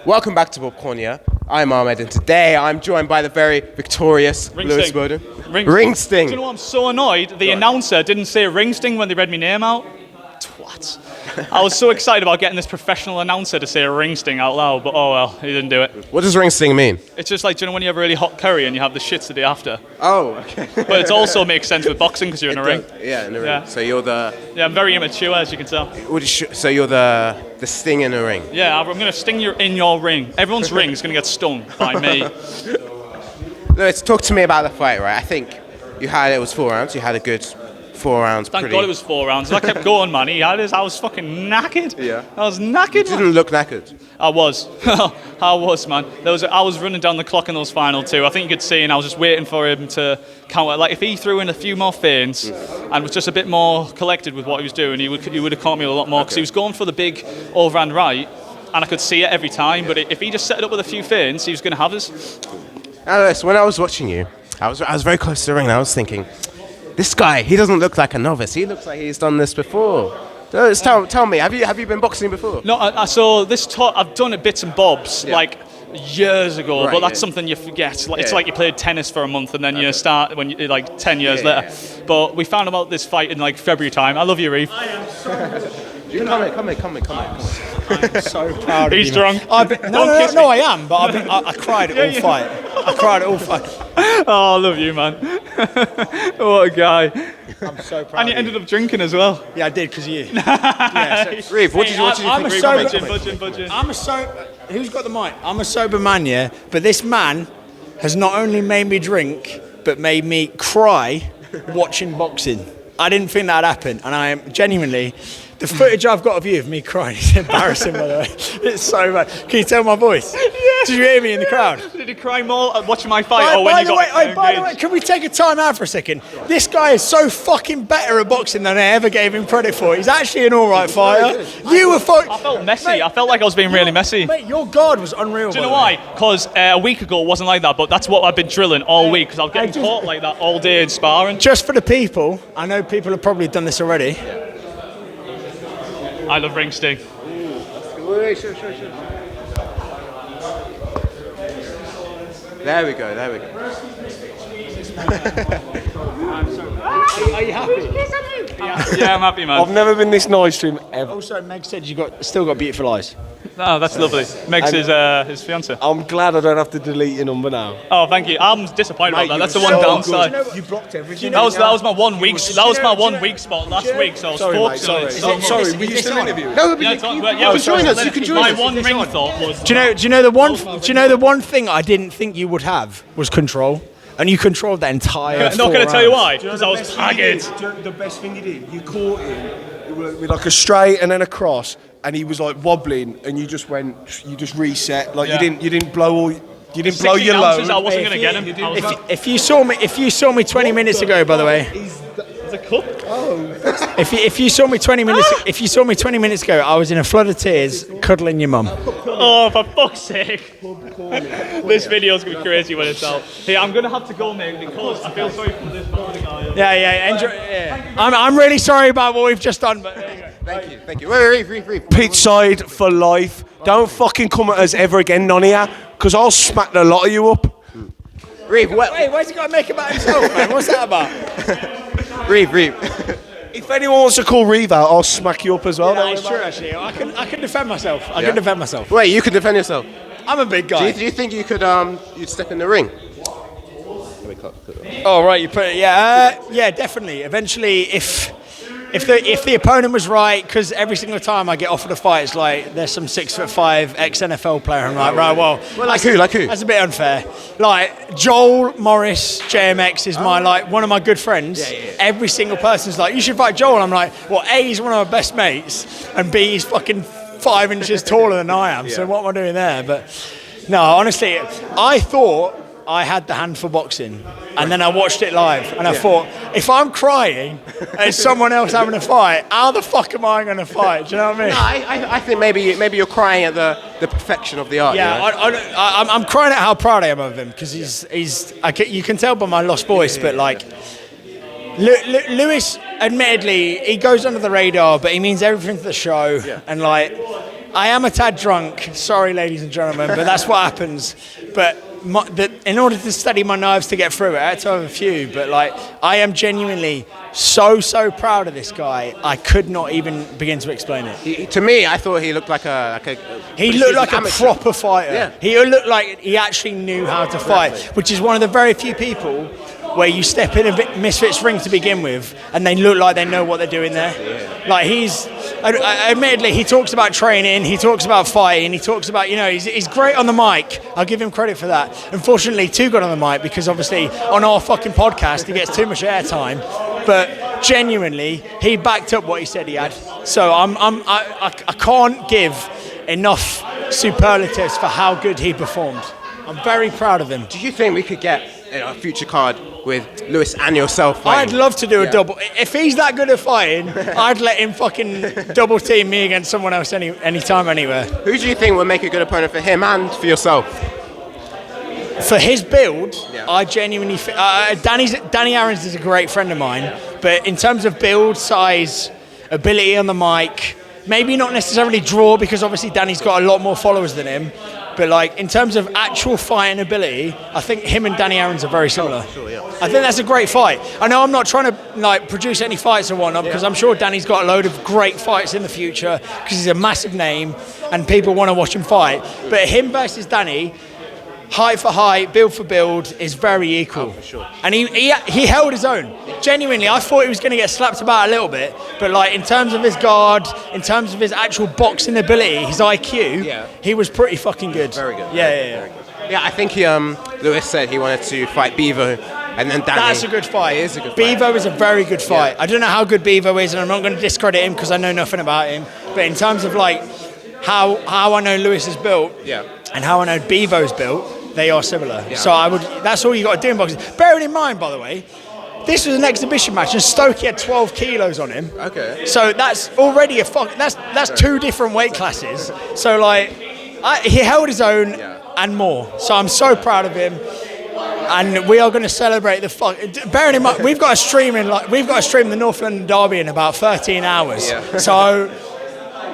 Welcome back to Popcornia. I'm Ahmed, and today I'm joined by the very victorious Lewis Bowden. Ring sting. Do you know what? I'm so annoyed. The announcer didn't say ring sting when they read my name out. Twat. I was so excited about getting this professional announcer to say a ring sting out loud, but oh well, he didn't do it. What does ring sting mean? It's just like, do you know when you have a really hot curry and you have the shits the day after? Oh, okay. But it also makes sense with boxing because you're in a ring. Yeah, in a ring. Yeah. So you're the... Yeah, I'm very immature, as you can tell. So you're the sting in a ring? Yeah, I'm going to sting you in your ring. Everyone's ring is going to get stung by me. Lewis, talk to me about the fight, right? I think it was 4 rounds. You had a good 4 rounds. Thank God it was 4 rounds. I kept going, man. I was fucking knackered. Yeah. I was knackered. You didn't look knackered. I was. I was, man. I was running down the clock in those final two. I think you could see, and I was just waiting for him to counter. Like, if he threw in a few more feints and was just a bit more collected with what he was doing, he would have caught me a lot more, because he was going for the big overhand right, and I could see it every time. But if he just set it up with a few feints, he was going to have us. Now, Lewis, when I was watching you, I was very close to the ring, and I was thinking, this guy, he doesn't look like a novice. He looks like he's done this before. Tell me, have you been boxing before? No, so I've done it bits and bobs, like years ago, right, but that's something you forget. It's like you played tennis for a month and then you start when you like 10 years later. Yeah. But we found about this fight in like February time. I love you, Reev. I am so... Come here. I'm so proud of you. He's drunk. No, I am, but I cried at all fight. I cried at all fight. Oh, I love you, man. What a guy. I'm so proud. And you ended up drinking as well. Yeah, I did, because of you. Yeah, so, Reev, what did you think? I'm a sober... Who's got the mic? I'm a sober man, yeah, but this man has not only made me drink, but made me cry watching boxing. I didn't think that'd happen, and I am genuinely... The footage I've got of you, of me crying, is embarrassing, by the way. It's so bad. Can you tell my voice? Yeah. Did you hear me in the crowd? Did you cry more watching my fight? By the way, can we take a time out for a second? This guy is so fucking better at boxing than I ever gave him credit for. He's actually an alright fighter. I felt messy. Mate, I felt like I was being really messy. Mate, your guard was unreal. Do you know why? Because a week ago it wasn't like that, but that's what I've been drilling all week, because I was getting caught like that all day in sparring. Just for the people, I know people have probably done this already. I love ring sting. Sure. There we go. Are you happy? Yeah, I'm happy, man. I've never been this nice to him ever. Also, Meg said you still got beautiful eyes. Oh, that's lovely. Meg's his fiancée. I'm glad I don't have to delete your number now. Oh, thank you. I'm disappointed about that. That's the one downside. You blocked everything. That was my 1 week. That was my 1 week spot last week. So I was forced. Sorry, were you still interviewing? No, but you can join us. You can join my us. one ring thought was. Do you know the one thing I didn't think you would have was control, and you controlled that entire. Not going to tell you why, because I was haggard. The best thing you did, you caught him with like a straight and then a cross, and he was like wobbling, and you just reset, like you didn't blow your load. I wasn't going to get him. If you saw me 20 minutes ago, by the way. It's a cup. Oh. If you saw me 20 minutes ago, I was in a flood of tears, cuddling your mum. Oh, for fuck's sake! This video's gonna be crazy when it's out. Hey, I'm gonna have to go, mate, because I feel sorry for this Bowden guy. Yeah. Enjoy. Yeah. I'm really sorry about what we've just done, but there you go. Thank you. Reev. Pitch side for life. Don't fucking come at us ever again, none of ya, because I'll smack the lot of you up. Reev, Wait, why's he got to make it about himself, man? What's that about? Reev. If anyone wants to call Reev out, I'll smack you up as well. Yeah, that's true, actually. I can defend myself. I can defend myself. Wait, you can defend yourself? I'm a big guy. Do you think you could you'd step in the ring? Oh, right, you put it. Yeah, definitely. Eventually, if the opponent was right, because every single time I get offered a fight, it's like there's some 6'5" ex-NFL player. I'm like, right, well, like who? That's a bit unfair. Like Joel Morris, JMX is one of my good friends. Yeah. Every single person's like, you should fight Joel. I'm like, well, A, he's one of my best mates, and B, he's fucking 5 inches taller than I am. So what am I doing there? But no, honestly, I thought I had the hand for boxing, and then I watched it live, and I thought, if I'm crying and someone else having a fight, how the fuck am I going to fight? Do you know what I mean? No, I think maybe you're crying at the perfection of the art. Yeah, you know? I'm crying at how proud I am of him, because you can tell by my lost voice, but like Lewis, admittedly, he goes under the radar, but he means everything to the show, and like. I am a tad drunk. Sorry, ladies and gentlemen, but that's what happens. But in order to steady my nerves to get through it, I had to have a few. But like, I am genuinely so proud of this guy. I could not even begin to explain it. To me, I thought he looked like a he looked like a proper fighter. Yeah. He looked like he actually knew how to fight, which is one of the very few people where you step in a Misfits ring to begin with and they look like they know what they're doing there. Yeah. Like admittedly, he talks about training, he talks about fighting, he talks about, he's great on the mic. I'll give him credit for that. Unfortunately, too good on the mic because obviously on our fucking podcast he gets too much airtime. But genuinely, he backed up what he said he had. So I can't give enough superlatives for how good he performed. I'm very proud of him. Do you think we could get a future card with Lewis and yourself fighting? I'd love to do a double. If he's that good at fighting, I'd let him fucking double team me against someone else anytime, anywhere. Who do you think would make a good opponent for him and for yourself? For his build, I genuinely think Danny Aarons is a great friend of mine, but in terms of build, size, ability on the mic, maybe not necessarily draw because obviously Danny's got a lot more followers than him. But like in terms of actual fighting ability, I think him and Danny Aarons are very similar. Sure, yeah. I think that's a great fight. I know I'm not trying to like produce any fights or whatnot because I'm sure Danny's got a load of great fights in the future because he's a massive name and people want to watch him fight. But him versus Danny, height for height, build for build, is very equal. Oh, for sure. And he held his own. Genuinely, I thought he was going to get slapped about a little bit, but like in terms of his guard, in terms of his actual boxing ability, his IQ, he was pretty fucking good. Very good. Yeah. Yeah, I think Lewis said he wanted to fight Bevo, and then Danny. That's a good fight. It is a good fight. Bevo is a very good fight. I don't know how good Bevo is, and I'm not going to discredit him because I know nothing about him. But in terms of like how I know Lewis is built, and how I know Bevo's built, they are similar. Yeah. So that's all you got to do in boxing. Bearing in mind, by the way, this was an exhibition match, and Stokey had 12 kilos on him. Okay. So that's already that's two different weight classes. So like, he held his own and more. So I'm so proud of him, and we are going to celebrate the Bearing in mind, we've got to stream the North London Derby in about 13 hours. Yeah. So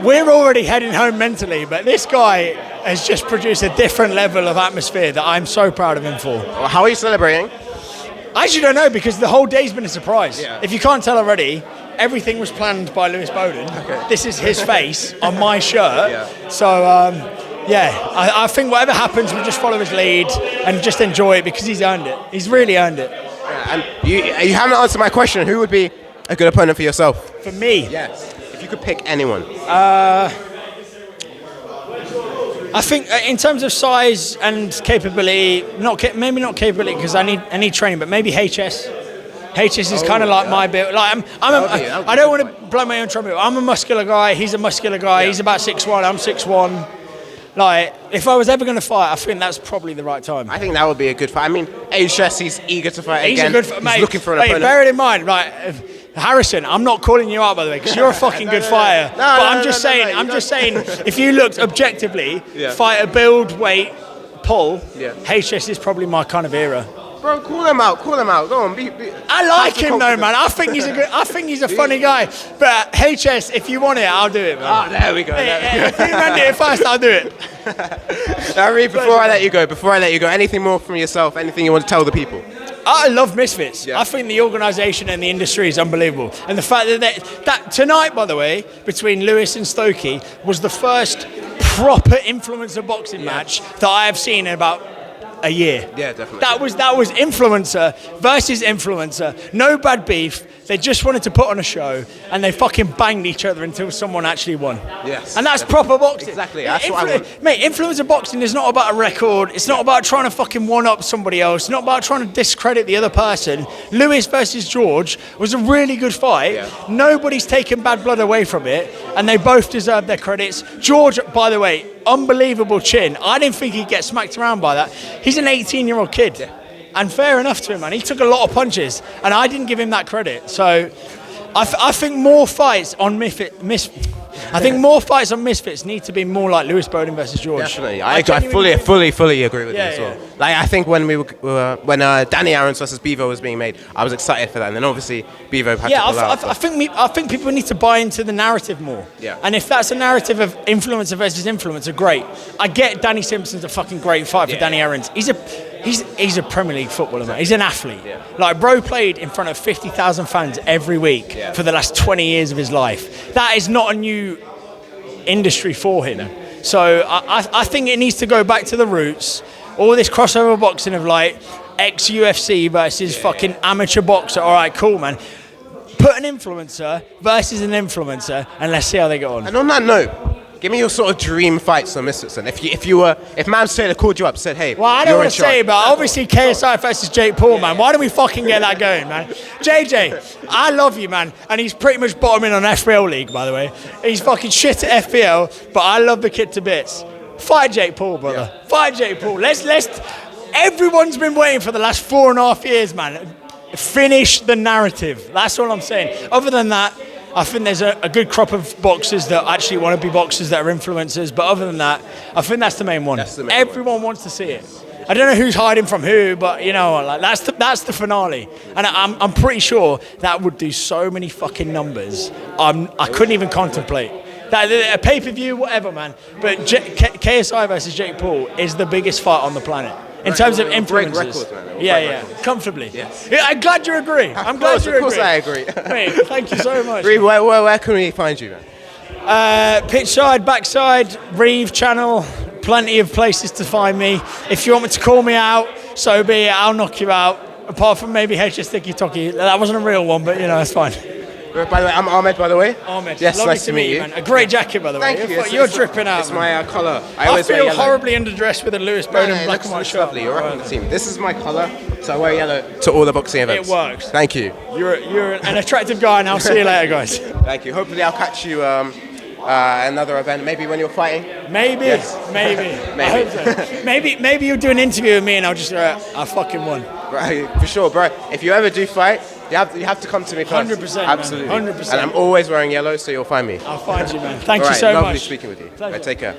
we're already heading home mentally, but this guy has just produced a different level of atmosphere that I'm so proud of him for. Well, how are you celebrating? I actually don't know because the whole day's been a surprise. Yeah. If you can't tell already, everything was planned by Lewis Bowden. Okay. This is his face on my shirt. Yeah. So, I think whatever happens, we just follow his lead and just enjoy it because he's earned it. He's really earned it. And you haven't answered my question. Who would be a good opponent for yourself? For me? Yes. If you could pick anyone. I think in terms of size and capability, maybe not capability because I need training, but maybe HS. HS is kind of like my build. Like I don't want to blow my own trumpet. I'm a muscular guy. He's a muscular guy. He's about 6'1". I'm 6'1". Like if I was ever going to fight, I think that's probably the right time. I think that would be a good fight. I mean, HS, he's eager to fight he's again. He's looking for an opponent. Bear it in mind, right? Harrison, I'm not calling you out by the way because you're a fucking good fighter. I'm just saying, if you looked objectively, fighter, build, weight, pull, HS is probably my kind of era. Bro, call them out. Go on. I like him though, man. I think he's a funny guy. But HS, if you want it, I'll do it, man. Oh, there we go. If you demand it first, I'll do it. Now, Reev, before I let you go, anything more from yourself? Anything you want to tell the people? I love Misfits. I think the organisation and the industry is unbelievable. And the fact that tonight, by the way, between Lewis and Stokey was the first proper influencer boxing match that I have seen in about a year. Yeah, definitely. That was influencer versus influencer. No bad beef. They just wanted to put on a show, and they fucking banged each other until someone actually won. Yes. And that's proper boxing. Exactly. That's what I want. Mate, influencer boxing is not about a record. It's not about trying to fucking one-up somebody else. It's not about trying to discredit the other person. Lewis versus George was a really good fight. Yeah. Nobody's taken bad blood away from it, and they both deserve their credits. George, by the way, unbelievable chin. I didn't think he'd get smacked around by that. He's an 18-year-old kid. Yeah. And fair enough to him, man. He took a lot of punches, and I didn't give him that credit. So I think more fights on I think more fights on Misfits need to be more like Lewis Bowden versus George. Definitely, I fully agree with you as well. Like I think when when Danny Aaron's versus Bevo was being made, I was excited for that, and then obviously Bevo had to pull out. I think people need to buy into the narrative more. Yeah. And if that's a narrative of influencer versus influencer, great. I get Danny Simpson's a fucking great fight for Danny Aaron's. He's a Premier League footballer, man. He's an athlete. Yeah. Like, bro played in front of 50,000 fans every week for the last 20 years of his life. That is not a new industry for him. No. So I think it needs to go back to the roots. All this crossover boxing of like ex-UFC versus fucking amateur boxer. All right, cool, man. Put an influencer versus an influencer, and let's see how they get on. And on that note, give me your sort of dream fights on Misfits. And if Mams Taylor called you up, said, hey, well, I don't want to say, but obviously KSI versus Jake Paul, man. Why don't we fucking get that going, man? JJ, I love you, man, and he's pretty much bottoming on FPL League, by the way. He's fucking shit at FPL, but I love the kid to bits. Fight Jake Paul, brother. Yeah. Fight Jake Paul. Let's. Everyone's been waiting for the last 4.5 years, man. Finish the narrative. That's all I'm saying. Other than that, I think there's a good crop of boxers that actually want to be boxers that are influencers. But other than that, I think that's the main one. Everyone wants to see it. I don't know who's hiding from who, but you know, like that's the finale. And I'm pretty sure that would do so many fucking numbers. I couldn't even contemplate. That a pay-per-view, whatever, man. But KSI versus Jake Paul is the biggest fight on the planet. In terms of influencers. Yeah, comfortably. Yes. Yeah, I'm glad you agree. I'm glad you agree. Of course I agree. Mate, thank you so much. Reev, where can we find you, man? Pitch side, backside, Reev channel, plenty of places to find me. If you want me to call me out, so be it, I'll knock you out. Apart from maybe Sticky. That wasn't a real one, but you know, that's fine. By the way, I'm Ahmed, by the way. Ahmed. Yes, lovely nice to meet you. Man. A great jacket, by the way. Thank you. You're dripping out. It's my colour. I feel horribly underdressed with a Lewis Bowden black and white shirt. Lovely. You're rocking the team. This is my colour, so I wear yellow to all the boxing events. It works. Thank you. You're an attractive guy, and I'll see you later, guys. Thank you. Hopefully I'll catch you another event, maybe when you're fighting. Maybe. Yes. Maybe. I hope so. Maybe you'll do an interview with me, and I'll just I fucking won. Right, for sure, bro. If you ever do fight, you have to come to me first. 100%, absolutely. 100%. And I'm always wearing yellow, so you'll find me. I'll find you, man. Thank you so much. Lovely speaking with you. Right, take care.